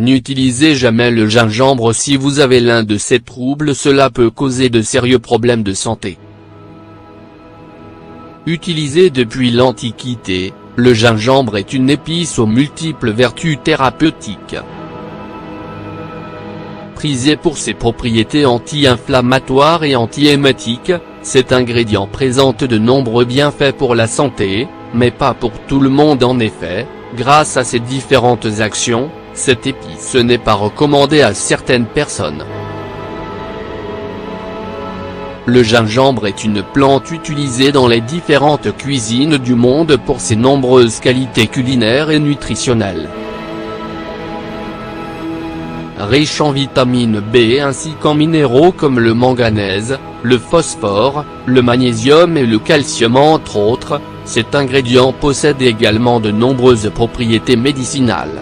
N'utilisez jamais le gingembre si vous avez l'un de ces troubles, cela peut causer de sérieux problèmes de santé. Utilisé depuis l'Antiquité, le gingembre est une épice aux multiples vertus thérapeutiques. Prisé pour ses propriétés anti-inflammatoires et anti-émetiques, cet ingrédient présente de nombreux bienfaits pour la santé, mais pas pour tout le monde en effet. Grâce à ses différentes actions, cette épice n'est pas recommandée à certaines personnes. Le gingembre est une plante utilisée dans les différentes cuisines du monde pour ses nombreuses qualités culinaires et nutritionnelles. Riche en vitamine B ainsi qu'en minéraux comme le manganèse, le phosphore, le magnésium et le calcium entre autres, cet ingrédient possède également de nombreuses propriétés médicinales.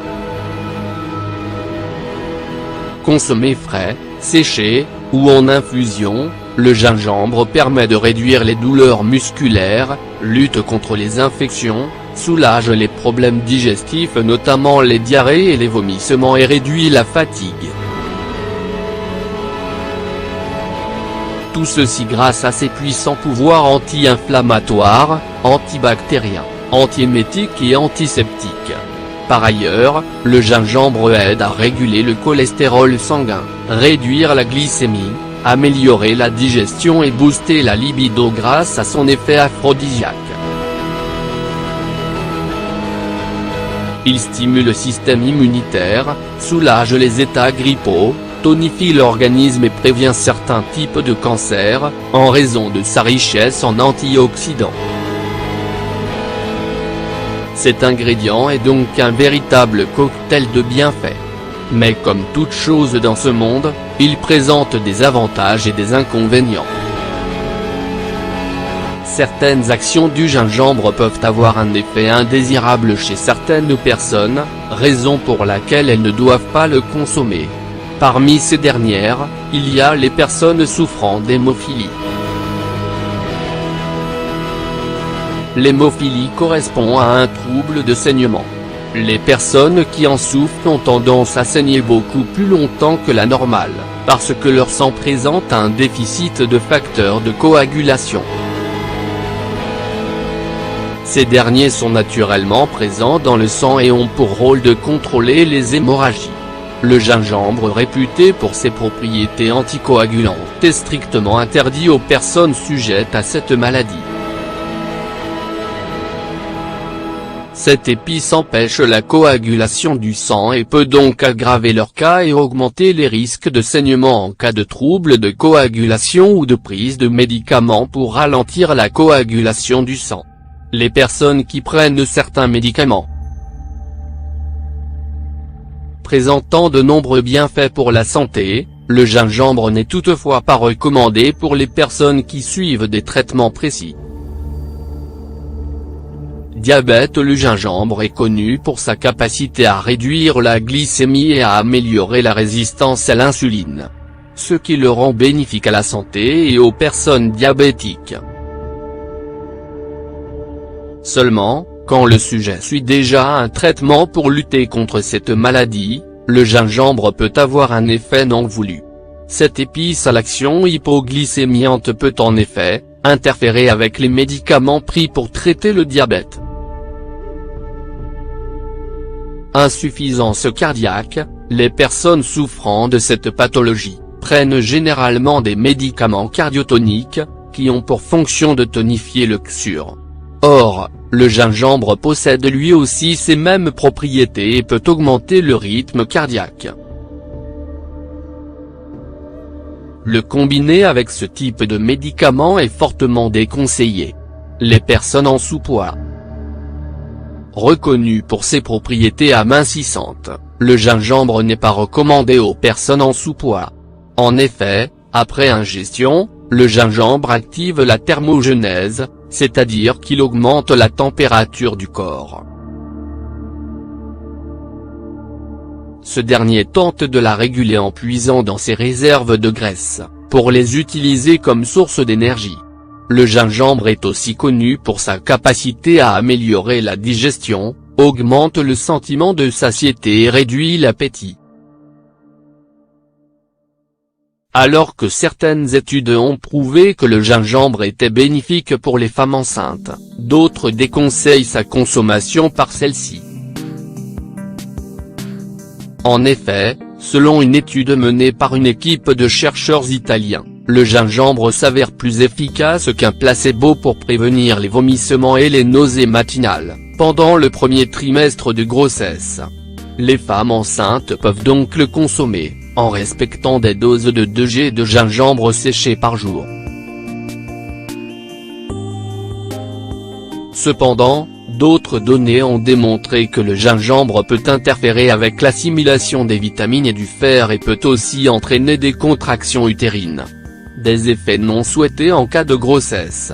Consommé frais, séché, ou en infusion, le gingembre permet de réduire les douleurs musculaires, lutte contre les infections, soulage les problèmes digestifs notamment les diarrhées et les vomissements et réduit la fatigue. Tout ceci grâce à ses puissants pouvoirs anti-inflammatoires, antibactériens, antiémétiques et antiseptiques. Par ailleurs, le gingembre aide à réguler le cholestérol sanguin, réduire la glycémie, améliorer la digestion et booster la libido grâce à son effet aphrodisiaque. Il stimule le système immunitaire, soulage les états grippaux, tonifie l'organisme et prévient certains types de cancers, en raison de sa richesse en antioxydants. Cet ingrédient est donc un véritable cocktail de bienfaits. Mais comme toute chose dans ce monde, il présente des avantages et des inconvénients. Certaines actions du gingembre peuvent avoir un effet indésirable chez certaines personnes, raison pour laquelle elles ne doivent pas le consommer. Parmi ces dernières, il y a les personnes souffrant d'hémophilie. L'hémophilie correspond à un trouble de saignement. Les personnes qui en souffrent ont tendance à saigner beaucoup plus longtemps que la normale, parce que leur sang présente un déficit de facteurs de coagulation. Ces derniers sont naturellement présents dans le sang et ont pour rôle de contrôler les hémorragies. Le gingembre, réputé pour ses propriétés anticoagulantes, est strictement interdit aux personnes sujettes à cette maladie. Cette épice empêche la coagulation du sang et peut donc aggraver leur cas et augmenter les risques de saignement en cas de troubles de coagulation ou de prise de médicaments pour ralentir la coagulation du sang. Les personnes qui prennent certains médicaments présentant de nombreux bienfaits pour la santé, le gingembre n'est toutefois pas recommandé pour les personnes qui suivent des traitements précis. Diabète. Le gingembre est connu pour sa capacité à réduire la glycémie et à améliorer la résistance à l'insuline, ce qui le rend bénéfique à la santé et aux personnes diabétiques. Seulement, quand le sujet suit déjà un traitement pour lutter contre cette maladie, le gingembre peut avoir un effet non voulu. Cette épice à l'action hypoglycémiante peut en effet interférer avec les médicaments pris pour traiter le diabète. Insuffisance cardiaque. Les personnes souffrant de cette pathologie prennent généralement des médicaments cardiotoniques, qui ont pour fonction de tonifier le cœur. Or, le gingembre possède lui aussi ces mêmes propriétés et peut augmenter le rythme cardiaque. Le combiner avec ce type de médicament est fortement déconseillé. Les personnes en sous-poids. Reconnu pour ses propriétés amincissantes, le gingembre n'est pas recommandé aux personnes en sous-poids. En effet, après ingestion, le gingembre active la thermogenèse, c'est-à-dire qu'il augmente la température du corps. Ce dernier tente de la réguler en puisant dans ses réserves de graisse, pour les utiliser comme source d'énergie. Le gingembre est aussi connu pour sa capacité à améliorer la digestion, augmente le sentiment de satiété et réduit l'appétit. Alors que certaines études ont prouvé que le gingembre était bénéfique pour les femmes enceintes, d'autres déconseillent sa consommation par celles-ci. En effet, selon une étude menée par une équipe de chercheurs italiens, le gingembre s'avère plus efficace qu'un placebo pour prévenir les vomissements et les nausées matinales, pendant le premier trimestre de grossesse. Les femmes enceintes peuvent donc le consommer, en respectant des doses de 2 g de gingembre séché par jour. Cependant, d'autres données ont démontré que le gingembre peut interférer avec l'assimilation des vitamines et du fer et peut aussi entraîner des contractions utérines. Des effets non souhaités en cas de grossesse.